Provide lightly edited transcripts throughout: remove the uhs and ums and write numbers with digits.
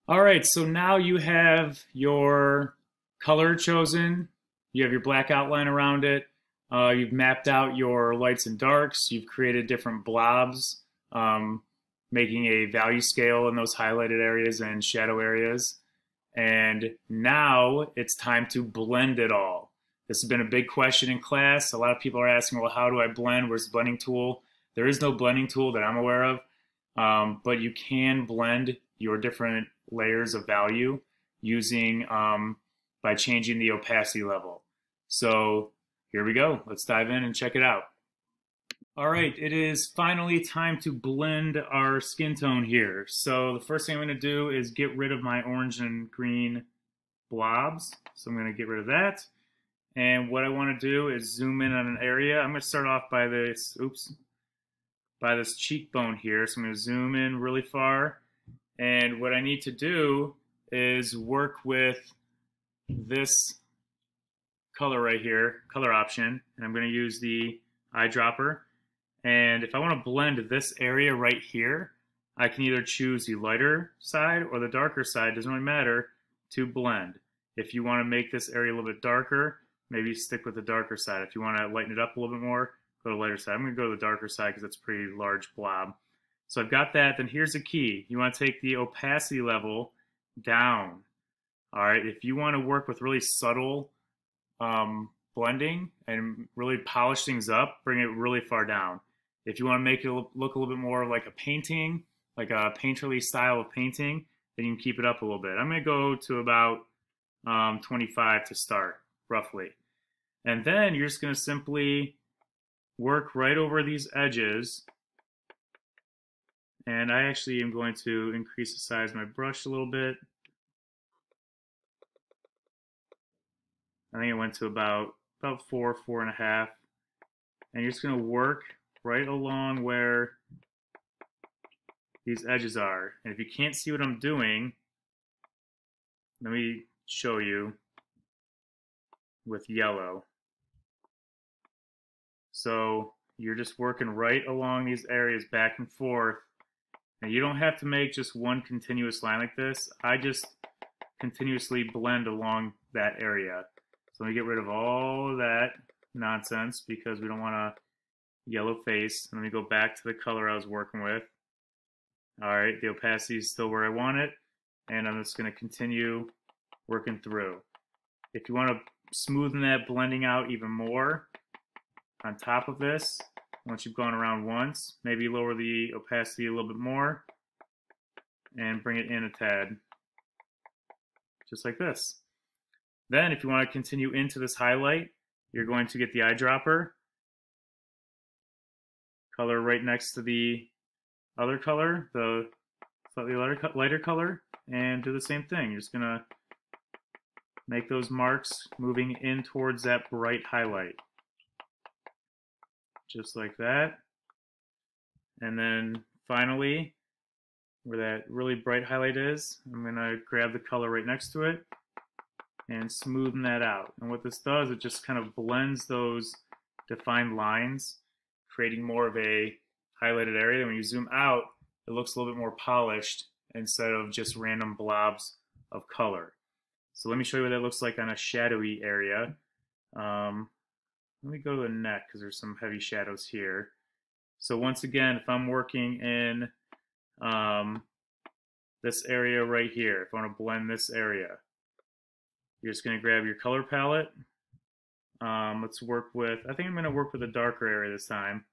All right, so now you have your color chosen. You have your black outline around it. You've mapped out your lights and darks. You've created different blobs, um, making a value scale in those highlighted areas and shadow areas. And now it's time to blend it all. This has been a big question in class. A lot of people are asking, well, how do I blend? Where's the blending tool? There is no blending tool that I'm aware of, but you can blend your different layers of value using by changing the opacity level. So here we go. Let's dive in and check it out. All right, it is finally time to blend our skin tone here. So the first thing I'm going to do is get rid of my orange and green blobs. So I'm going to get rid of that. And what I want to do is zoom in on an area. I'm going to start off by this, by this cheekbone here. So I'm going to zoom in really far. And what I need to do is work with this color right here, color option. And I'm going to use the eyedropper. And if I want to blend this area right here, I can either choose the lighter side or the darker side, doesn't really matter, to blend. If you want to make this area a little bit darker, maybe stick with the darker side. If you want to lighten it up a little bit more, go to the lighter side. I'm going to go to the darker side because it's a pretty large blob. So I've got that. Then here's the key. You want to take the opacity level down. All right, if you want to work with really subtle blending and really polish things up, bring it really far down. If you want to make it look a little bit more like a painting, like a painterly style of painting, then you can keep it up a little bit. I'm going to go to about 25 to start, roughly. And then you're just going to simply work right over these edges. And I actually am going to increase the size of my brush a little bit. I think it went to about 4.5. And you're just going to work right along where these edges are. And if you can't see what I'm doing, let me show you with yellow. So you're just working right along these areas back and forth. And you don't have to make just one continuous line like this. I just continuously blend along that area. So let me get rid of all of that nonsense because we don't want a yellow face. Let me go back to the color I was working with. All right, the opacity is still where I want it. And I'm just going to continue working through. If you want to smoothen that blending out even more on top of this, once you've gone around once, maybe lower the opacity a little bit more and bring it in a tad, just like this. Then if you want to continue into this highlight, you're going to get the eyedropper, color right next to the other color, the slightly lighter color, and do the same thing. You're just going to make those marks moving in towards that bright highlight. Just like that. And then finally, where that really bright highlight is, I'm going to grab the color right next to it and smoothen that out. And what this does, it just kind of blends those defined lines, creating more of a highlighted area. When you zoom out, it looks a little bit more polished instead of just random blobs of color. So let me show you what that looks like on a shadowy area. Let me go to the neck because there's some heavy shadows here. So once again, if I'm working in this area right here, if I want to blend this area, you're just going to grab your color palette. Let's work with, I think I'm going to work with a darker area this time.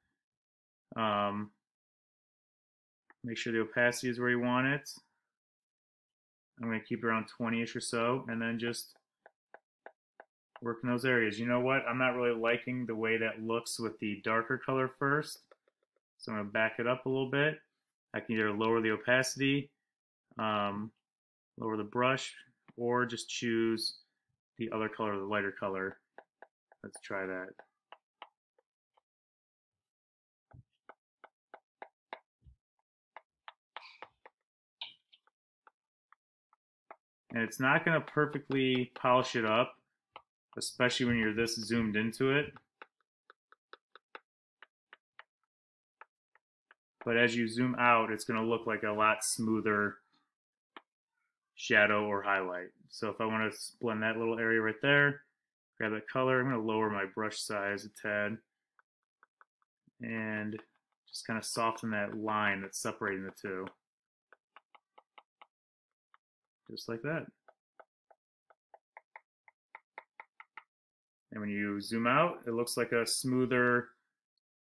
Make sure the opacity is where you want it. I'm going to keep it around 20-ish or so, and then just work in those areas. You know what? I'm not really liking the way that looks with the darker color first. So I'm going to back it up a little bit. I can either lower the opacity, lower the brush, or just choose the other color, the lighter color. Let's try that. And it's not going to perfectly polish it up, especially when you're this zoomed into it. But as you zoom out, it's going to look like a lot smoother shadow or highlight. So if I want to blend that little area right there, grab that color, I'm going to lower my brush size a tad and just kind of soften that line that's separating the two. Just like that. And when you zoom out, it looks like a smoother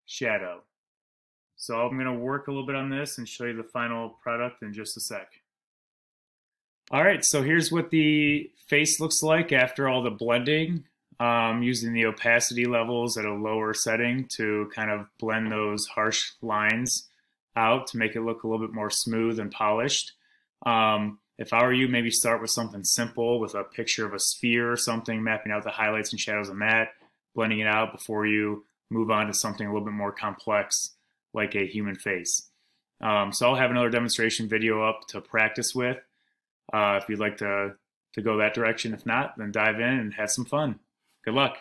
shadow. So I'm going to work a little bit on this and show you the final product in just a sec. All right, so here's what the face looks like after all the blending, using the opacity levels at a lower setting to kind of blend those harsh lines out to make it look a little bit more smooth and polished. If I were you, maybe start with something simple with a picture of a sphere or something, mapping out the highlights and shadows on that, blending it out before you move on to something a little bit more complex like a human face. So I'll have another demonstration video up to practice with if you'd like to go that direction. If not, then dive in and have some fun. Good luck.